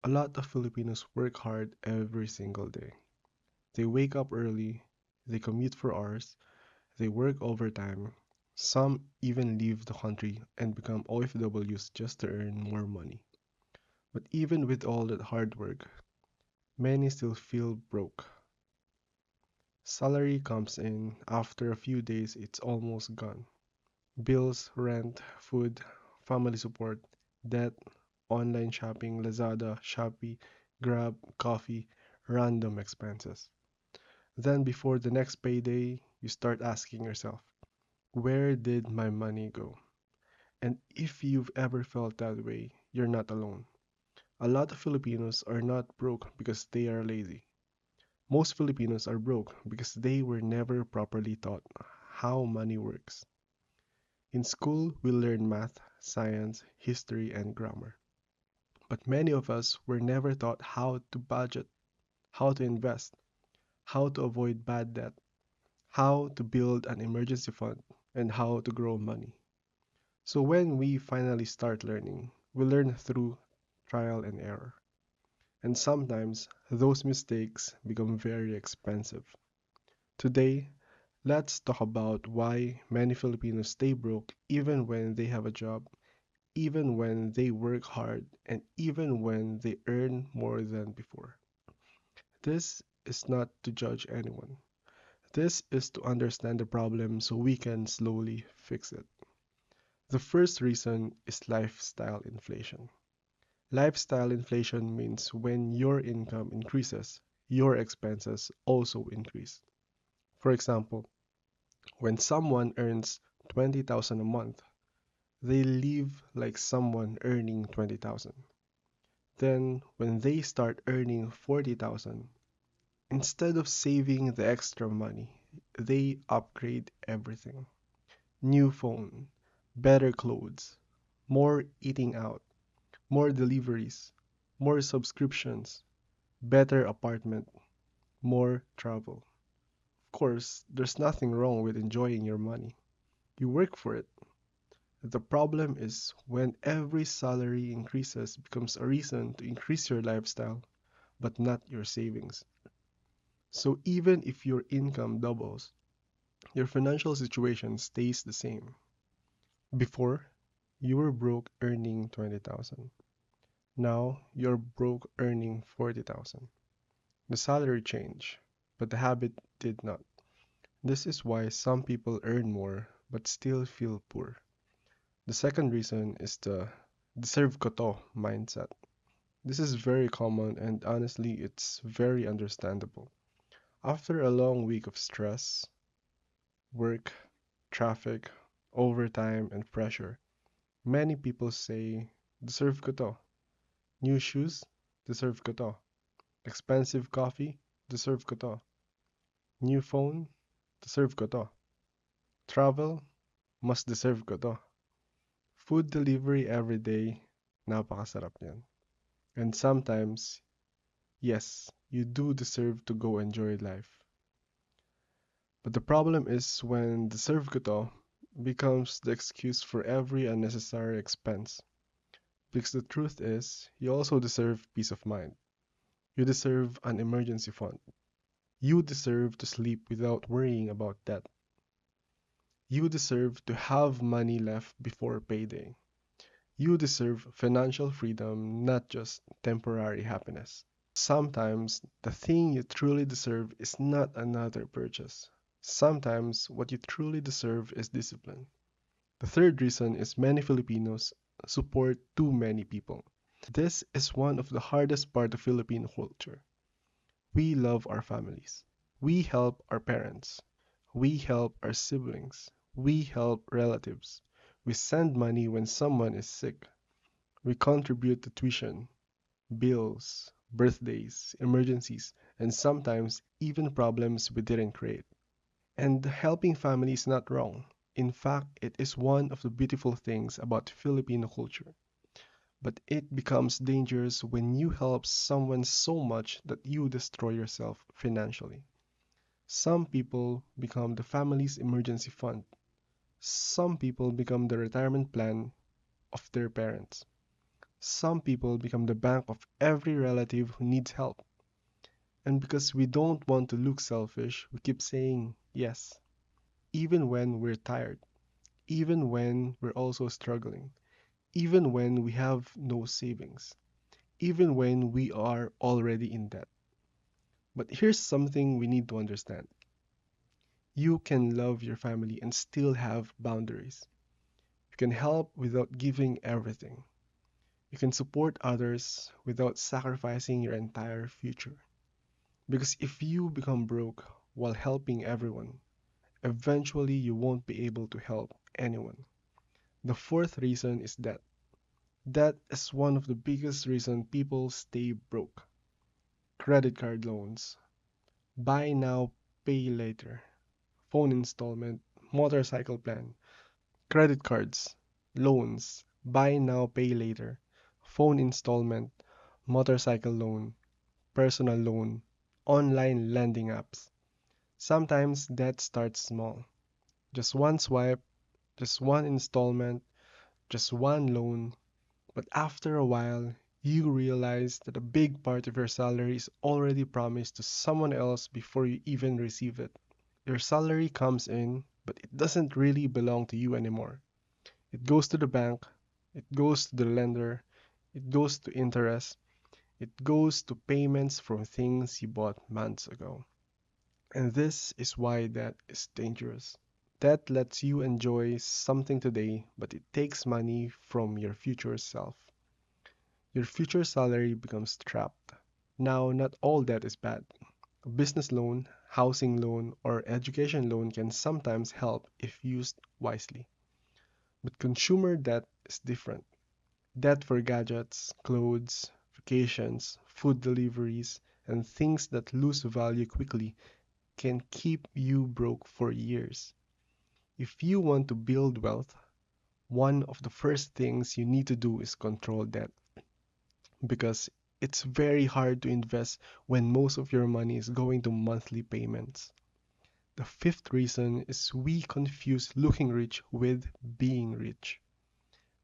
A lot of Filipinos work hard every single day. They wake up early, they commute for hours, they work overtime. Some even leave the country and become OFWs just to earn more money. But even with all that hard work, many still feel broke. Salary comes in, after a few days, it's almost gone. Bills, rent, food, family support, debt, online shopping, Lazada, Shopee, Grab, coffee, random expenses. Then, before the next payday, you start asking yourself, where did my money go? And if you've ever felt that way, you're not alone. A lot of Filipinos are not broke because they are lazy. Most Filipinos are broke because they were never properly taught how money works. In school, we learn math, science, history, and grammar. But many of us were never taught how to budget, how to invest, how to avoid bad debt, how to build an emergency fund, and how to grow money. So when we finally start learning, we learn through trial and error. And sometimes those mistakes become very expensive. Today, let's talk about why many Filipinos stay broke even when they have a job, even when they work hard, and even when they earn more than before. This is not to judge anyone. This is to understand the problem so we can slowly fix it. The first reason is lifestyle inflation. Lifestyle inflation means when your income increases, your expenses also increase. For example, when someone earns 20,000 a month, they live like someone earning 20,000. Then, when they start earning 40,000, instead of saving the extra money, they upgrade everything. New phone, better clothes, more eating out, more deliveries, more subscriptions, better apartment, more travel. Of course, there's nothing wrong with enjoying your money. You work for it. The problem is when every salary increases becomes a reason to increase your lifestyle, but not your savings. So even if your income doubles, your financial situation stays the same. Before, you were broke earning 20,000. Now, you're broke earning 40,000. The salary changed, but the habit did not. This is why some people earn more but still feel poor. The second reason is the deserve ko to mindset. This is very common and honestly it's very understandable. After a long week of stress, work, traffic, overtime, and pressure, many people say, deserve ko to. New shoes, deserve ko to. Expensive coffee, deserve ko to. New phone, deserve ko to. Travel, must deserve ko to. Food delivery every day, napakasarap yan. And sometimes, yes, you do deserve to go enjoy life. But the problem is when deserve ko to becomes the excuse for every unnecessary expense. Because the truth is, you also deserve peace of mind. You deserve an emergency fund. You deserve to sleep without worrying about debt. You deserve to have money left before payday. You deserve financial freedom, not just temporary happiness. Sometimes the thing you truly deserve is not another purchase. Sometimes what you truly deserve is discipline. The third reason is many Filipinos support too many people. This is one of the hardest part of Filipino culture. We love our families. We help our parents. We help our siblings. We help relatives. We send money when someone is sick. We contribute to tuition, bills, birthdays, emergencies, and sometimes even problems we didn't create. And helping family is not wrong. In fact, it is one of the beautiful things about Filipino culture. But it becomes dangerous when you help someone so much that you destroy yourself financially. Some people become the family's emergency fund. Some people become the retirement plan of their parents. Some people become the bank of every relative who needs help. And because we don't want to look selfish, we keep saying yes, even when we're tired, even when we're also struggling, even when we have no savings, even when we are already in debt. But here's something we need to understand: you can love your family and still have boundaries. You can help without giving everything. You can support others without sacrificing your entire future. Because if you become broke while helping everyone, eventually you won't be able to help anyone. The fourth reason is debt. Debt is one of the biggest reasons people stay broke. Credit card loans, buy now, pay later, phone installment, motorcycle plan, credit cards, loans, buy now, pay later, phone installment, motorcycle loan, personal loan, online lending apps. Sometimes debt starts small. Just one swipe, just one installment, just one loan. But after a while, you realize that a big part of your salary is already promised to someone else before you even receive it. Your salary comes in, but it doesn't really belong to you anymore. It goes to the bank, it goes to the lender, it goes to interest, it goes to payments from things you bought months ago. And this is why that is dangerous. That lets you enjoy something today, but it takes money from your future self. Your future salary becomes trapped. Now, not all debt is bad. A business loan, housing loan, or education loan can sometimes help if used wisely. But consumer debt is different. Debt for gadgets, clothes, vacations, food deliveries, and things that lose value quickly can keep you broke for years. If you want to build wealth, one of the first things you need to do is control debt, because it's very hard to invest when most of your money is going to monthly payments. The fifth reason is we confuse looking rich with being rich.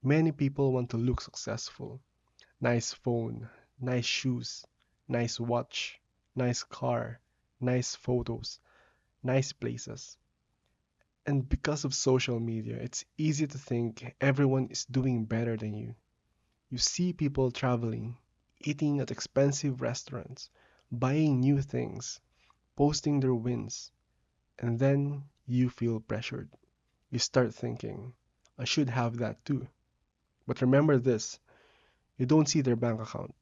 Many people want to look successful. Nice phone, nice shoes, nice watch, nice car, nice photos, nice places. And because of social media, it's easy to think everyone is doing better than you. You see people traveling, eating at expensive restaurants, buying new things, posting their wins, and then you feel pressured. You start thinking, I should have that too. But remember this: you don't see their bank account,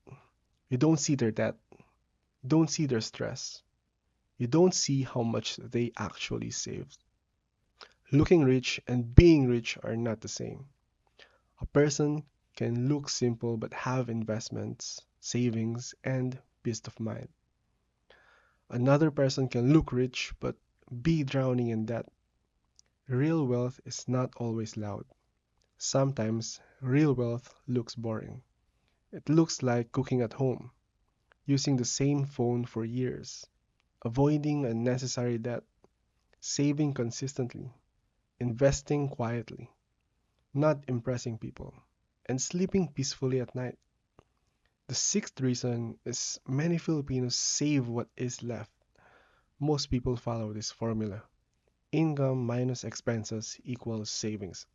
you don't see their debt, you don't see their stress, you don't see how much they actually saved. Looking rich and being rich are not the same. A person can look simple but have investments, savings, and peace of mind. Another person can look rich but be drowning in debt. Real wealth is not always loud. Sometimes real wealth looks boring. It looks like cooking at home, using the same phone for years, avoiding unnecessary debt, saving consistently, investing quietly, not impressing people, and sleeping peacefully at night. The sixth reason is many Filipinos save what is left. Most people follow this formula: income minus expenses equals savings,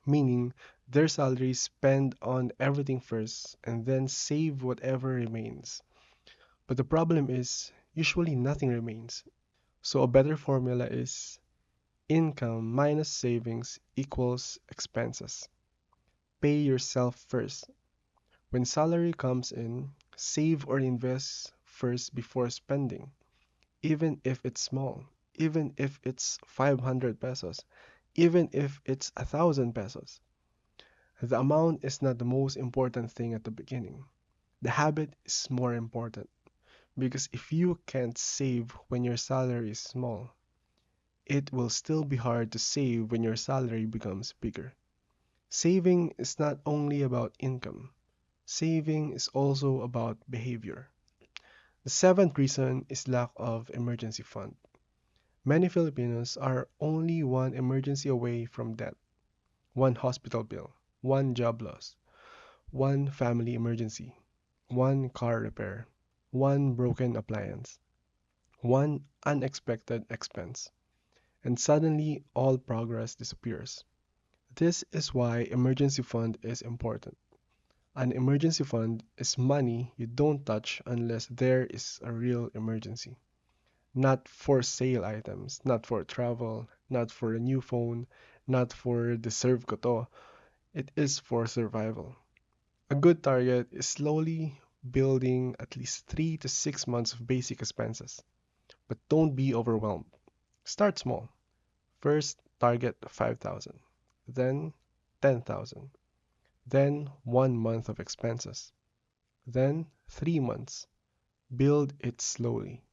meaning their salary spend on everything first and then save whatever remains. But the problem is, usually nothing remains. So a better formula is income minus savings equals expenses. Pay yourself first. When salary comes in, save or invest first before spending, even if it's small, even if it's 500 pesos, even if it's 1,000 pesos. The amount is not the most important thing at the beginning. The habit is more important, because if you can't save when your salary is small, it will still be hard to save when your salary becomes bigger. Saving is not only about income, saving is also about behavior. The seventh reason is lack of emergency fund. Many Filipinos are only one emergency away from debt: one hospital bill, one job loss, one family emergency, one car repair, one broken appliance, one unexpected expense, and suddenly all progress disappears. This is why emergency fund is important. An emergency fund is money you don't touch unless there is a real emergency. Not for sale items, not for travel, not for a new phone, not for deserve ko to. It is for survival. A good target is slowly building at least 3 to 6 months of basic expenses. But don't be overwhelmed. Start small. First, target 5,000, then 10,000, then 1 month of expenses, then 3 months. Build it slowly.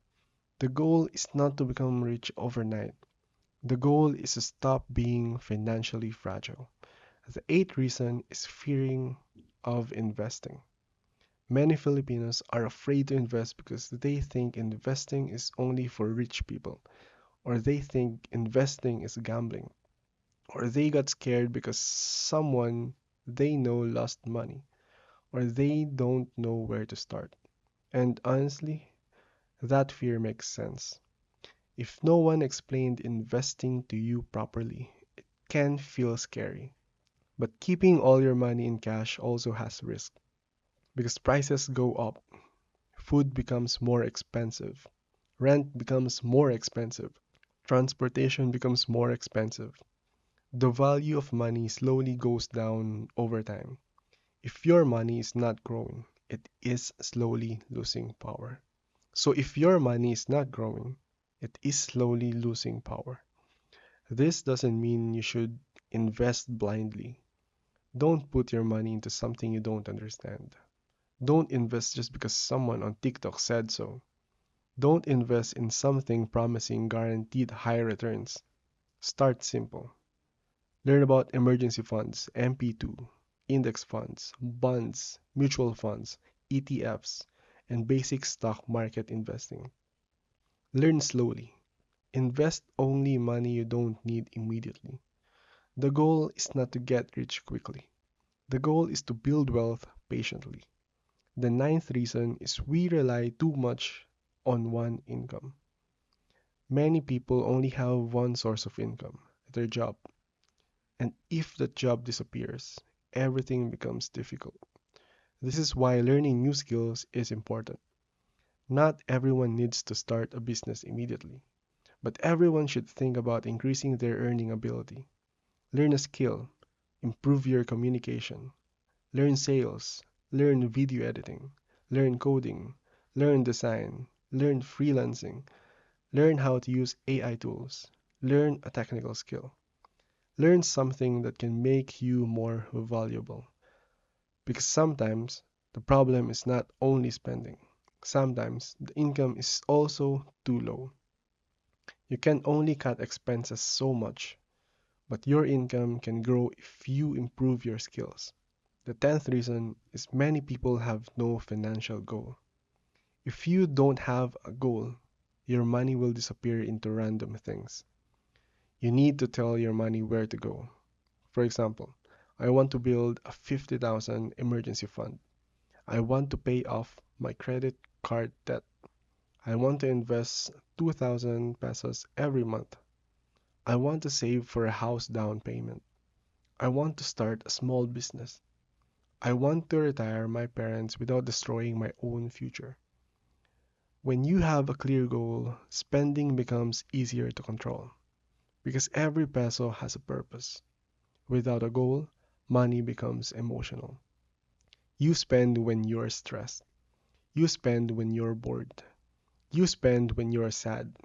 The goal is not to become rich overnight. The goal is to stop being financially fragile. The eighth reason is fearing of investing. Many Filipinos are afraid to invest because they think investing is only for rich people, or they think investing is gambling, or they got scared because someone they know lost money, or they don't know where to start. And honestly, that fear makes sense. If no one explained investing to you properly, it can feel scary. But keeping all your money in cash also has risk because prices go up, food becomes more expensive, rent becomes more expensive, transportation becomes more expensive. The value of money slowly goes down over time. If your money is not growing, it is slowly losing power. So if your money is not growing, it is slowly losing power. This doesn't mean you should invest blindly. Don't put your money into something you don't understand. Don't invest just because someone on TikTok said so. Don't invest in something promising guaranteed high returns. Start simple. Learn about emergency funds, MP2, index funds, bonds, mutual funds, ETFs, and basic stock market investing. Learn slowly. Invest only money you don't need immediately. The goal is not to get rich quickly. The goal is to build wealth patiently. The ninth reason is we rely too much on one income. Many people only have one source of income, their job. And if that job disappears, everything becomes difficult. This is why learning new skills is important. Not everyone needs to start a business immediately, but everyone should think about increasing their earning ability. Learn a skill, improve your communication, learn sales, learn video editing, learn coding, learn design, learn freelancing, learn how to use AI tools, learn a technical skill. Learn something that can make you more valuable. Because sometimes the problem is not only spending. Sometimes the income is also too low. You can only cut expenses so much, but your income can grow if you improve your skills. The tenth reason is many people have no financial goal. If you don't have a goal, your money will disappear into random things. You need to tell your money where to go. For example, I want to build a 50,000 emergency fund. I want to pay off my credit card debt. I want to invest 2,000 pesos every month. I want to save for a house down payment. I want to start a small business. I want to retire my parents without destroying my own future. When you have a clear goal, spending becomes easier to control because every peso has a purpose. Without a goal, money becomes emotional. You spend when you're stressed. You spend when you're bored. You spend when you're sad.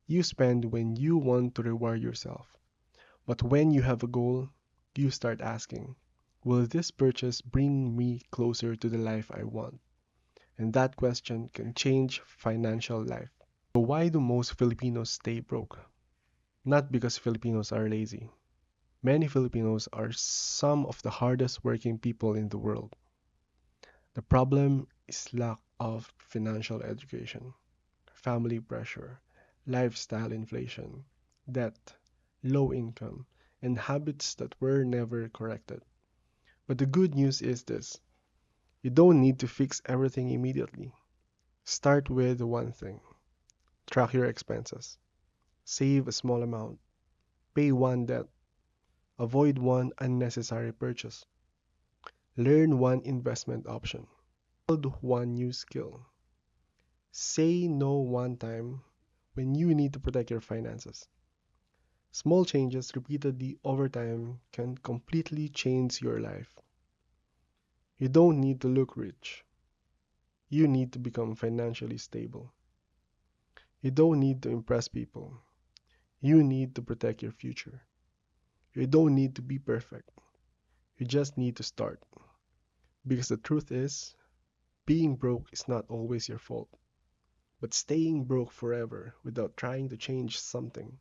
You spend when you want to reward yourself. But when you have a goal, you start asking, will this purchase bring me closer to the life I want? And that question can change financial life. So why do most Filipinos stay broke? Not because Filipinos are lazy. Many Filipinos are some of the hardest working people in the world. The problem is lack of financial education, family pressure, lifestyle inflation, debt, low income, and habits that were never corrected. But the good news is this: you don't need to fix everything immediately. Start with one thing: track your expenses, save a small amount, pay one debt, avoid one unnecessary purchase, learn one investment option, build one new skill, say no one time when you need to protect your finances. Small changes repeatedly over time can completely change your life. You don't need to look rich. You need to become financially stable. You don't need to impress people. You need to protect your future. You don't need to be perfect. You just need to start. Because the truth is, being broke is not always your fault. But staying broke forever without trying to change something,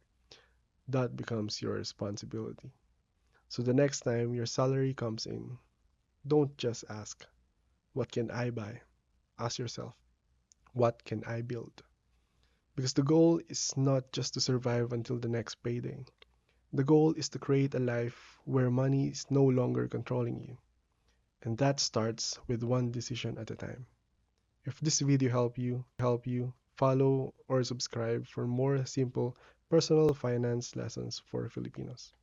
that becomes your responsibility. So the next time your salary comes in, don't just ask, what can I buy? Ask yourself, what can I build? Because the goal is not just to survive until the next payday. The goal is to create a life where money is no longer controlling you. And that starts with one decision at a time. If this video helped you, follow or subscribe for more simple personal finance lessons for Filipinos.